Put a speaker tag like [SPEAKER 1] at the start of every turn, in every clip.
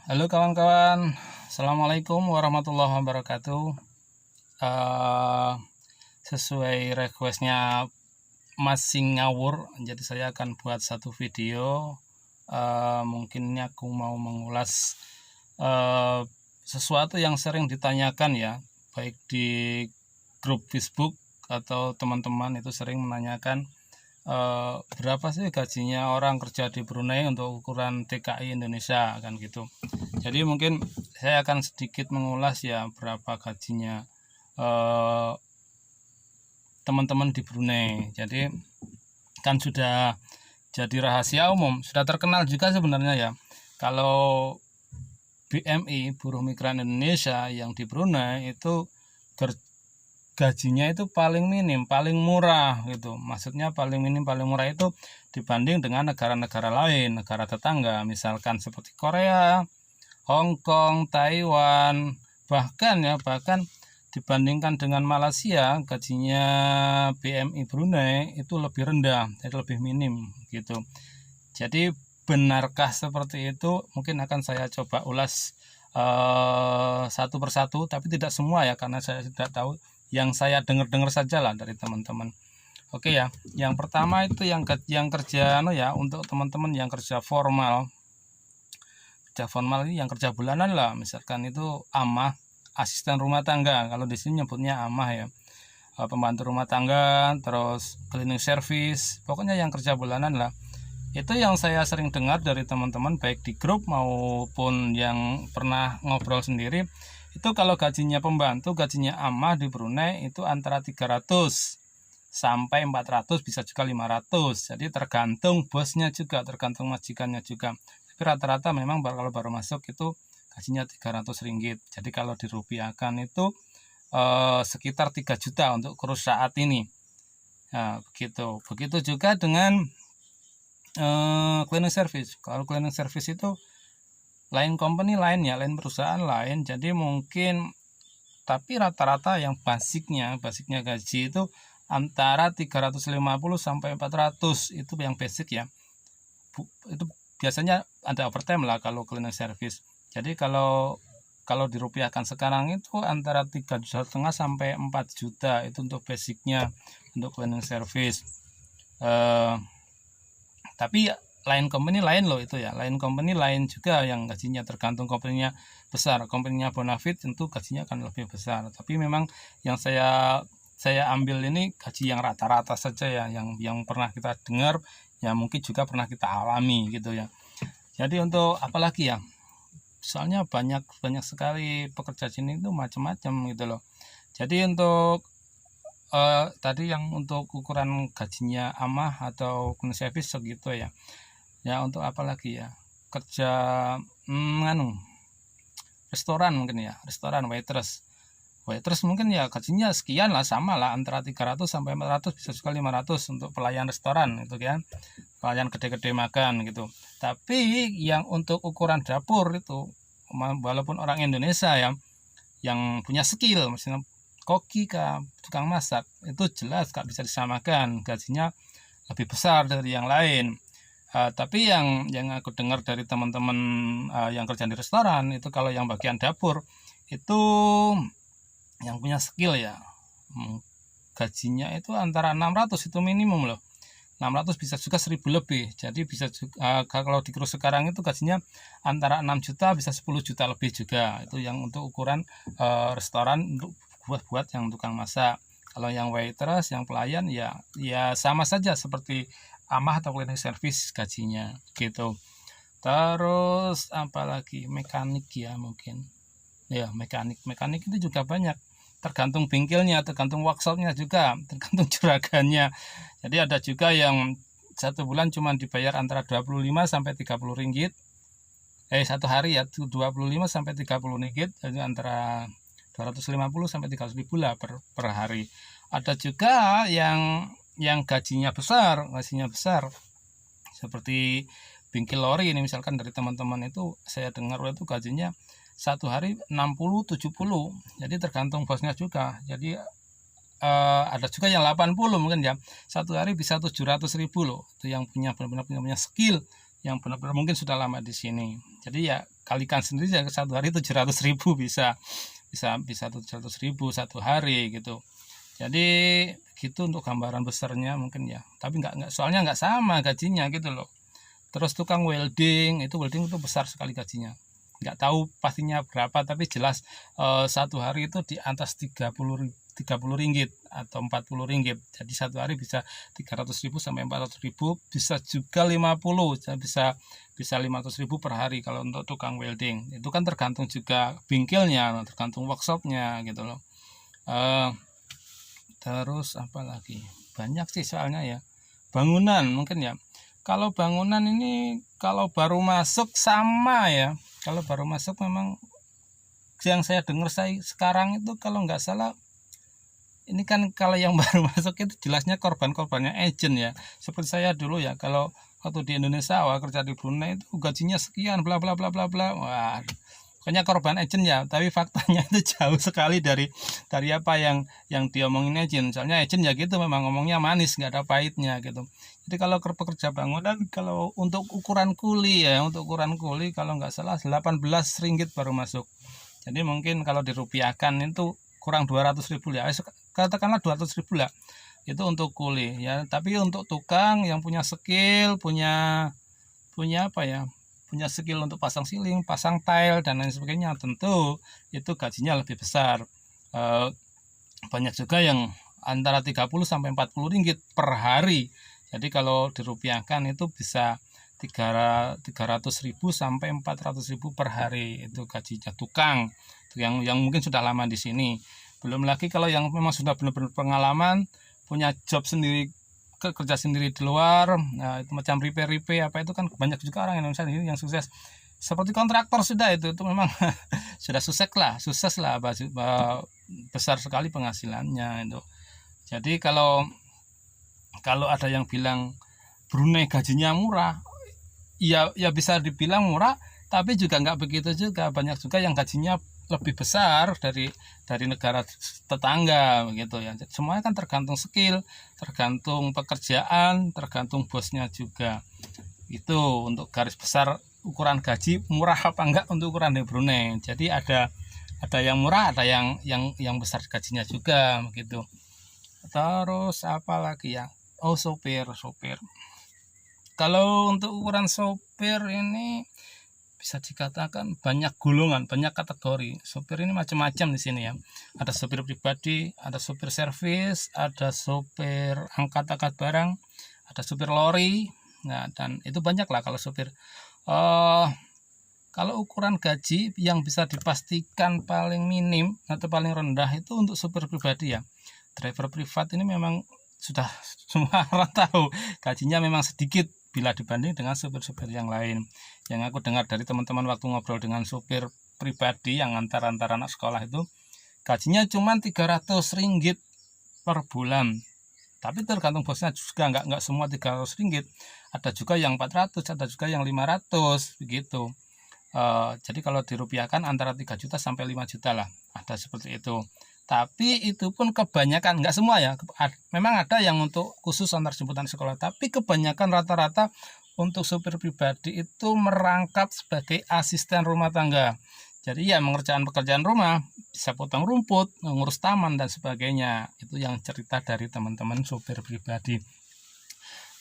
[SPEAKER 1] Halo kawan-kawan, Assalamualaikum warahmatullahi wabarakatuh. Eh, Sesuai requestnya Mas Sing Ngawur, jadi saya akan buat satu video. Mungkin ini aku mau mengulas sesuatu yang sering ditanyakan ya, baik di grup Facebook atau teman-teman itu sering menanyakan berapa sih gajinya orang kerja di Brunei untuk ukuran TKI Indonesia kan gitu. Jadi mungkin saya akan sedikit mengulas ya berapa gajinya teman-teman di Brunei. Jadi kan sudah jadi rahasia umum, sudah terkenal juga sebenarnya ya. Kalau BMI, Buruh Migran Indonesia yang di Brunei itu gajinya itu paling minim, paling murah gitu. Maksudnya paling minim, paling murah itu dibanding dengan negara-negara lain, negara tetangga, misalkan seperti Korea, Hong Kong, Taiwan, bahkan dibandingkan dengan Malaysia, gajinya BMI Brunei itu lebih rendah, jadi lebih minim gitu. Jadi benarkah seperti itu? Mungkin akan saya coba ulas satu persatu, tapi tidak semua ya, karena saya tidak tahu, yang saya dengar-dengar saja lah dari teman-teman. Oke ya, yang pertama itu yang kerja ya, untuk teman-teman yang kerja formal ini yang kerja bulanan lah, misalkan itu amah, asisten rumah tangga, kalau di sini nyebutnya amah ya, pembantu rumah tangga, terus cleaning service, pokoknya yang kerja bulanan lah. Itu yang saya sering dengar dari teman-teman baik di grup maupun yang pernah ngobrol sendiri, itu kalau gajinya pembantu, gajinya amah di Brunei itu antara 300 sampai 400, bisa juga 500. Jadi tergantung bosnya juga, tergantung majikannya juga. Tapi rata-rata memang kalau baru masuk itu gajinya 300 ringgit. Jadi kalau dirupiahkan itu sekitar 3 juta untuk kurus saat ini. Nah, begitu. Begitu juga dengan cleaning service. Kalau cleaning service itu lain company lain ya, lain perusahaan lain. Jadi mungkin, tapi rata-rata yang basicnya gaji itu antara 350 sampai 400, itu yang basic ya. Itu biasanya ada overtime lah kalau cleaning service. Jadi kalau dirupiahkan sekarang itu antara 3,5 juta sampai 4 juta itu untuk basicnya, untuk cleaning service. Tapi lain company lain loh itu ya, lain company lain juga yang gajinya, tergantung company-nya besar. Company-nya Bonafit tentu gajinya akan lebih besar, tapi memang yang saya ambil ini gaji yang rata-rata saja ya, yang pernah kita dengar ya, mungkin juga pernah kita alami gitu ya. Jadi untuk apalagi ya, soalnya banyak sekali pekerja sini itu macam-macam gitu loh. Jadi untuk tadi yang untuk ukuran gajinya amah atau cleaning service segitu ya. Ya untuk apa lagi ya, kerja restoran mungkin ya, restoran waitress mungkin ya gajinya sekian lah, sama lah antara 300 sampai 400, bisa juga 500 untuk pelayan restoran itu kan, pelayan gede-gede makan gitu. Tapi yang untuk ukuran dapur itu, walaupun orang Indonesia ya, yang punya skill, misalnya koki kah, tukang masak, itu jelas gak bisa disamakan, gajinya lebih besar dari yang lain. Tapi yang aku dengar dari teman-teman yang kerja di restoran itu, kalau yang bagian dapur itu yang punya skill ya, gajinya itu antara 600, itu minimum loh. 600 bisa juga 1000 lebih. Jadi bisa juga, kalau di kursus sekarang itu gajinya antara 6 juta bisa 10 juta lebih juga. Itu yang untuk ukuran restoran, untuk buat yang tukang masak. Kalau yang waitress, yang pelayan ya sama saja seperti amah atau cleaning service gajinya gitu. Terus apalagi mekanik ya, mungkin ya, mekanik itu juga banyak, tergantung bengkelnya, tergantung workshopnya juga, tergantung juragannya. Jadi ada juga yang satu bulan cuma dibayar antara 25 sampai 30 ringgit, satu hari ya 25 sampai 30 ringgit, jadi antara 250 sampai 300 ribu lah per hari. Ada juga yang gajinya besar seperti bengkel lori ini, misalkan dari teman-teman itu saya dengar itu gajinya satu hari 60-70, jadi tergantung bosnya juga. Jadi ada juga yang 80 mungkin ya, satu hari bisa 700 ribu loh, itu yang benar-benar punya skill, yang benar-benar mungkin sudah lama di sini. Jadi ya kalikan sendiri ya, satu hari 700.000 bisa 700.000 satu hari gitu. Jadi gitu untuk gambaran besarnya mungkin ya, tapi nggak soalnya nggak sama gajinya gitu loh. Terus tukang welding itu besar sekali gajinya, nggak tahu pastinya berapa, tapi jelas satu hari itu di atas 30 ringgit atau 40 ringgit. Jadi satu hari bisa 300.000 sampai 400.000, bisa juga 50, bisa 500.000 per hari kalau untuk tukang welding. Itu kan tergantung juga bengkelnya, tergantung workshopnya gitu loh. Terus apa lagi, banyak sih soalnya ya. Bangunan mungkin ya, kalau bangunan ini kalau baru masuk sama ya, kalau baru masuk memang yang saya dengar sekarang itu kalau nggak salah, ini kan kalau yang baru masuk itu jelasnya korbannya agent ya. Seperti saya dulu ya, kalau waktu di Indonesia kerja di Brunei itu gajinya sekian bla bla bla bla bla. Wah, pokoknya korban agent ya, tapi faktanya itu jauh sekali dari apa yang diomongin agent. Soalnya agent ya gitu, memang ngomongnya manis, nggak ada pahitnya gitu. Jadi kalau pekerja bangunan, kalau untuk ukuran kuli kalau nggak salah 18 ringgit baru masuk. Jadi mungkin kalau dirupiahkan itu kurang 200.000 ya, katakanlah 200.000 lah itu untuk kuli ya. Tapi untuk tukang yang punya skill, punya apa ya, punya skill untuk pasang siling, pasang tile dan lain sebagainya, tentu itu gajinya lebih besar. Banyak juga yang antara 30 sampai 40 ringgit per hari. Jadi kalau dirupiahkan itu bisa 300.000 sampai 400.000 per hari itu gajinya tukang yang mungkin sudah lama di sini. Belum lagi kalau yang memang sudah benar-benar pengalaman, punya job sendiri, kerja sendiri di luar, nah, itu macam repair apa itu kan banyak juga orang Indonesia ini yang sukses seperti kontraktor sudah itu memang sudah sukses lah, besar sekali penghasilannya itu. Jadi kalau ada yang bilang Brunei gajinya murah, ya bisa dibilang murah, tapi juga nggak begitu juga. Banyak juga yang gajinya lebih besar dari negara tetangga begitu ya. Semuanya kan tergantung skill, tergantung pekerjaan, tergantung bosnya juga. Itu untuk garis besar ukuran gaji murah apa enggak untuk ukuran di Brunei. Jadi ada yang murah, ada yang besar gajinya juga begitu. Terus apa lagi ya? Oh, sopir. Kalau untuk ukuran sopir ini bisa dikatakan banyak golongan, banyak kategori. Sopir ini macam-macam di sini ya. Ada sopir pribadi, ada sopir servis, ada sopir angkat barang, ada sopir lori. Nah, dan itu banyak lah kalau sopir. Kalau ukuran gaji yang bisa dipastikan paling minim atau paling rendah itu untuk sopir pribadi ya. Driver privat ini memang sudah semua orang tahu gajinya memang sedikit bila dibanding dengan sopir-sopir yang lain. Yang aku dengar dari teman-teman waktu ngobrol dengan sopir pribadi yang antar anak sekolah itu, gajinya cuma 300 ringgit per bulan. Tapi tergantung bosnya juga, nggak semua 300 ringgit. Ada juga yang 400, ada juga yang 500 begitu. Jadi kalau dirupiahkan antara 3 juta sampai 5 juta lah, ada seperti itu. Tapi itu pun kebanyakan, nggak semua ya, memang ada yang untuk khusus antar jemputan sekolah, tapi kebanyakan rata-rata untuk supir pribadi itu merangkap sebagai asisten rumah tangga. Jadi ya mengerjakan pekerjaan rumah, bisa potong rumput, ngurus taman dan sebagainya. Itu yang cerita dari teman-teman supir pribadi.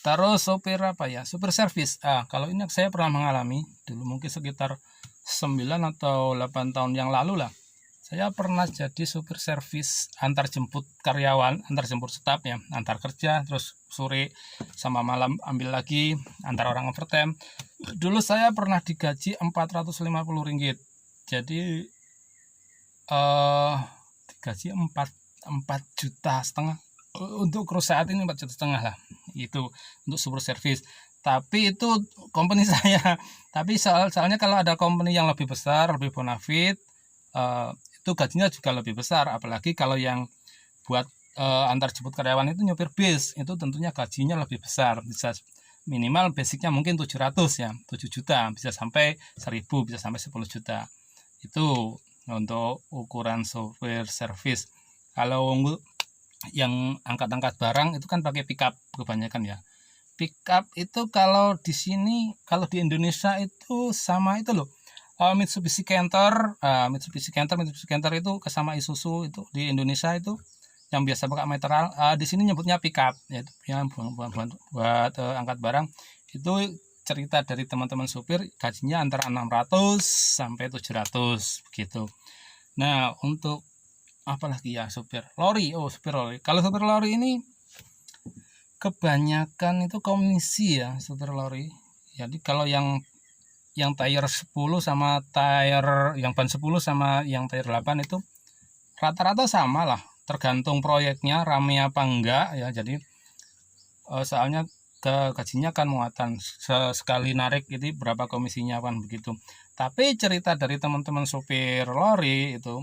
[SPEAKER 1] Terus supir apa ya, supir servis. Kalau ini saya pernah mengalami dulu, mungkin sekitar 9 atau 8 tahun yang lalu lah. Saya pernah jadi supir servis antar jemput karyawan, antar jemput staf ya, antar kerja, terus sore sama malam ambil lagi, antar orang overtime. Dulu saya pernah digaji 450 ringgit. Jadi digaji 4 juta setengah. Untuk kru saat ini 4 juta setengah lah. Itu untuk supir servis. Tapi itu company saya. Tapi soalnya kalau ada company yang lebih besar, lebih bonafit, itu gajinya juga lebih besar. Apalagi kalau yang buat antar jemput karyawan itu nyopir bis, itu tentunya gajinya lebih besar. Bisa minimal basicnya mungkin 700 ya, 7 juta, bisa sampai 1000, bisa sampai 10 juta. Itu untuk ukuran supir servis. Kalau yang angkat-angkat barang itu kan pakai pickup kebanyakan ya. Pickup itu kalau di sini, kalau di Indonesia itu sama itu loh. Mitsubishi Canter, Mitsubishi Canter itu sama Isuzu itu di Indonesia itu yang biasa pakai meteran, di sini nyebutnya pickup, yaitu yang buat angkat barang. Itu cerita dari teman-teman supir, gajinya antara 600 sampai 700 begitu. Nah, untuk apalagi ya, supir lori. Supir lori. Kalau supir lori ini kebanyakan itu komisi ya, supir lori. Jadi kalau yang tire 10 sama tire yang ban 10 sama yang tire 8 itu rata-rata sama lah, tergantung proyeknya rame apa enggak ya. Jadi soalnya gajinya kan muatan, sekali narik itu berapa komisinya kan begitu. Tapi cerita dari teman-teman supir lori itu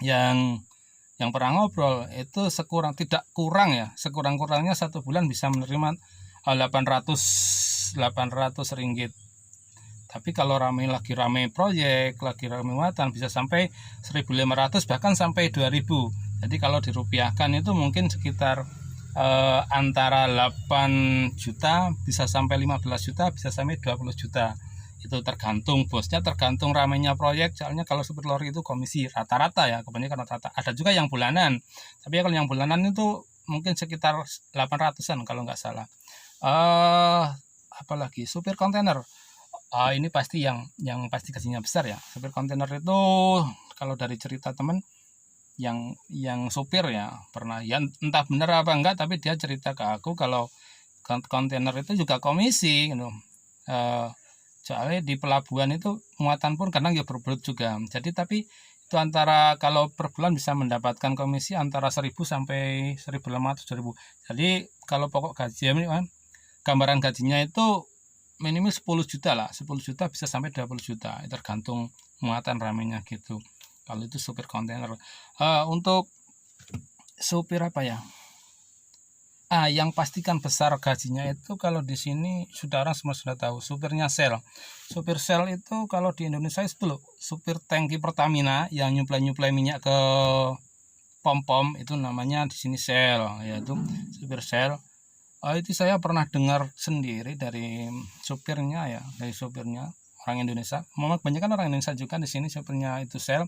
[SPEAKER 1] yang pernah ngobrol itu tidak kurang ya, sekurang-kurangnya 1 bulan bisa menerima 800 ringgit. Tapi kalau lagi rame proyek, lagi rame muatan, bisa sampai 1.500 bahkan sampai 2.000. Jadi kalau dirupiahkan itu mungkin sekitar antara 8 juta bisa sampai 15 juta, bisa sampai 20 juta. Itu tergantung bosnya, tergantung ramainya proyek. Soalnya kalau supir lori itu komisi rata-rata ya, kebanyakan rata-rata. Ada juga yang bulanan, tapi kalau yang bulanan itu mungkin sekitar 800-an kalau nggak salah. Apalagi supir kontainer, ini pasti yang pasti gajinya besar ya. Supir kontainer itu kalau dari cerita teman yang supir ya, pernah ya, entah benar apa enggak, tapi dia cerita ke aku kalau kontainer itu juga komisi gitu. Soalnya di pelabuhan itu muatan pun kadang ya berbelut juga. Jadi tapi itu antara kalau per bulan bisa mendapatkan komisi antara 1.000 sampai 1.500 2.000. Jadi kalau pokok gaji gambaran gajinya itu minimal 10 juta lah, 10 juta bisa sampai 20 juta, tergantung muatan ramenya gitu. Kalau itu supir kontainer. Untuk supir apa ya? Yang pastikan besar gajinya itu kalau di sini orang semua sudah tahu, supirnya Shell. Supir Shell itu kalau di Indonesia itu loh, supir tangki Pertamina yang nyuplai minyak ke pom-pom, itu namanya di sini Shell, yaitu supir Shell. Itu saya pernah dengar sendiri dari supirnya ya, orang Indonesia. Memang banyak kan orang Indonesia juga di sini supirnya itu Shell.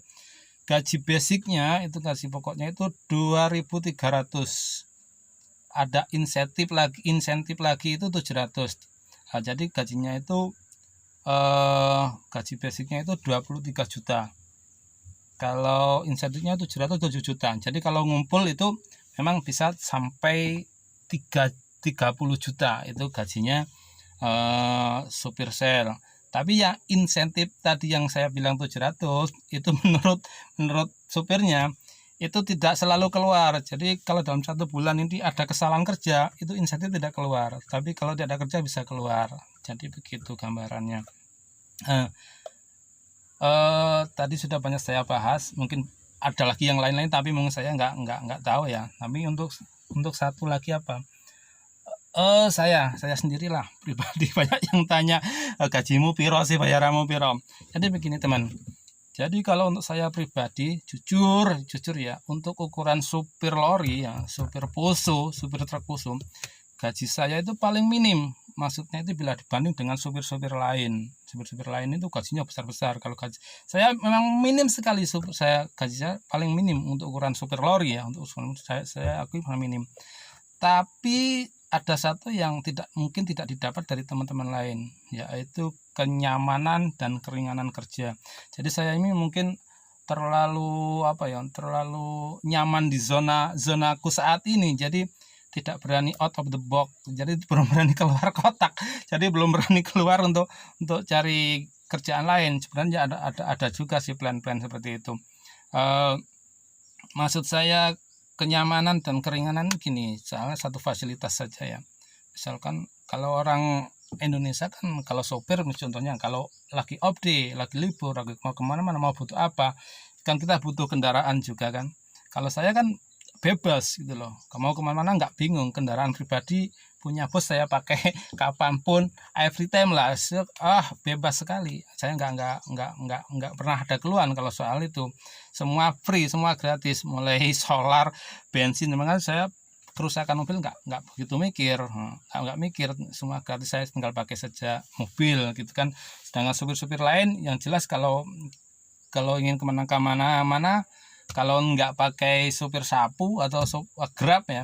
[SPEAKER 1] Gaji basicnya itu, gaji pokoknya itu 2.300. Ada insentif lagi itu 700. Jadi gajinya itu gaji basicnya itu 23 juta. Kalau insentifnya 700 7 juta. Jadi kalau ngumpul itu memang bisa sampai 30 juta itu gajinya supir Shell. Tapi yang insentif tadi yang saya bilang 700 itu menurut supirnya itu tidak selalu keluar. Jadi kalau dalam 1 bulan ini ada kesalahan kerja, itu insentif tidak keluar. Tapi kalau tidak ada kerja bisa keluar. Jadi begitu gambarannya. Tadi sudah banyak saya bahas. Mungkin ada lagi yang lain-lain, tapi mungkin saya nggak tahu ya. Tapi untuk satu lagi apa? Saya sendirilah pribadi banyak yang tanya, gajimu piro sih, bayaranmu piro. Jadi begini teman. Jadi kalau untuk saya pribadi, jujur ya, untuk ukuran supir lori ya, supir truk puso, gaji saya itu paling minim. Maksudnya itu bila dibanding dengan supir-supir lain. Supir-supir lain itu gajinya besar-besar. Kalau gaji saya memang minim sekali, gaji saya paling minim untuk ukuran supir lori ya. Untuk saya akui paling minim. Tapi ada satu yang mungkin tidak didapat dari teman-teman lain, yaitu kenyamanan dan keringanan kerja. Jadi saya ini mungkin terlalu nyaman di zonaku saat ini. Jadi tidak berani out of the box. Jadi belum berani keluar kotak. Jadi belum berani keluar untuk cari kerjaan lain. Sebenarnya ada juga sih plan-plan seperti itu. Maksud saya kenyamanan dan keringanan gini, soalnya satu fasilitas saja ya. Misalkan kalau orang Indonesia kan, kalau sopir contohnya, kalau lagi off day, lagi libur, lagi mau kemana-mana, mau butuh apa, kan kita butuh kendaraan juga kan. Kalau saya kan bebas gitu loh, mau kemana-mana nggak bingung, kendaraan pribadi punya bos, saya pakai kapanpun, every time lah, bebas sekali. Saya nggak pernah ada keluhan kalau soal itu. Semua free, semua gratis, mulai solar, bensin. Memang saya kerusakan mobil nggak begitu mikir, nggak mikir, semua gratis, saya tinggal pakai saja mobil gitu kan. Sedangkan supir-supir lain yang jelas kalau ingin kemana-mana, kalau nggak pakai supir sapu atau Grab ya,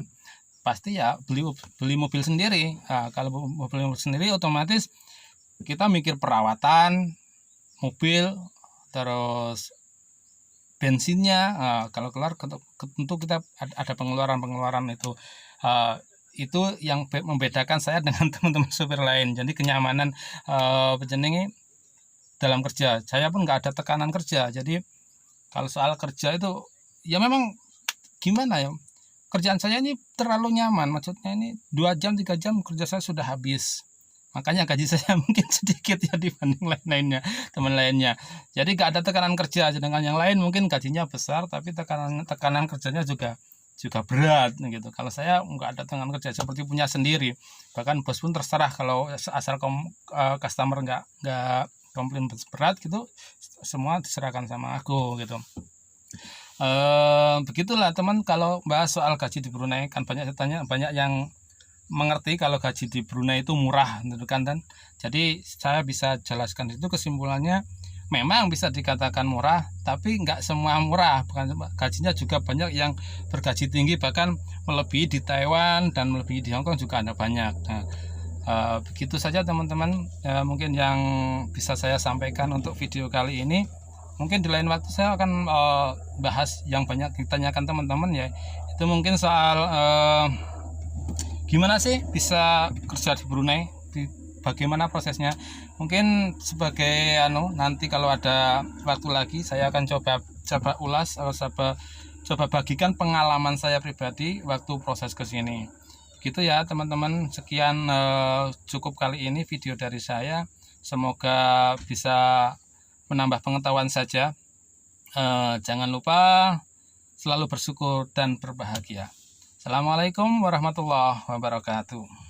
[SPEAKER 1] pasti ya beli mobil sendiri. Nah, kalau beli mobil sendiri otomatis kita mikir perawatan mobil, terus bensinnya. Kalau keluar tentu kita ada pengeluaran itu yang membedakan saya dengan teman-teman supir lain. Jadi kenyamanan penjenengi dalam kerja, saya pun nggak ada tekanan kerja. Jadi kalau soal kerja itu ya memang gimana ya, kerjaan saya ini terlalu nyaman, maksudnya ini 2 jam 3 jam kerja saya sudah habis. Makanya gaji saya mungkin sedikit ya dibanding teman lainnya. Jadi gak ada tekanan kerja, sedangkan yang lain mungkin gajinya besar tapi tekanan kerjanya juga berat gitu. Kalau saya nggak ada tekanan kerja, seperti punya sendiri. Bahkan bos pun terserah, kalau asal customer nggak komplain berat gitu, semua diserahkan sama aku gitu. Begitulah teman, kalau bahas soal gaji di Brunei kan banyak yang mengerti kalau gaji di Brunei itu murah gitu kan. Dan jadi saya bisa jelaskan itu, kesimpulannya memang bisa dikatakan murah, tapi nggak semua murah. Gajinya juga banyak yang bergaji tinggi, bahkan melebihi di Taiwan dan melebihi di Hongkong juga ada banyak. Nah, begitu saja teman-teman, mungkin yang bisa saya sampaikan untuk video kali ini. Mungkin di lain waktu saya akan bahas yang banyak ditanyakan teman-teman ya, itu mungkin soal gimana sih bisa kerja di Brunei, bagaimana prosesnya. Mungkin sebagai nanti kalau ada waktu lagi saya akan coba ulas atau coba bagikan pengalaman saya pribadi waktu proses ke sini. Gitu ya teman-teman, sekian cukup kali ini video dari saya, semoga bisa menambah pengetahuan saja. Jangan lupa selalu bersyukur dan berbahagia. Assalamualaikum warahmatullahi wabarakatuh.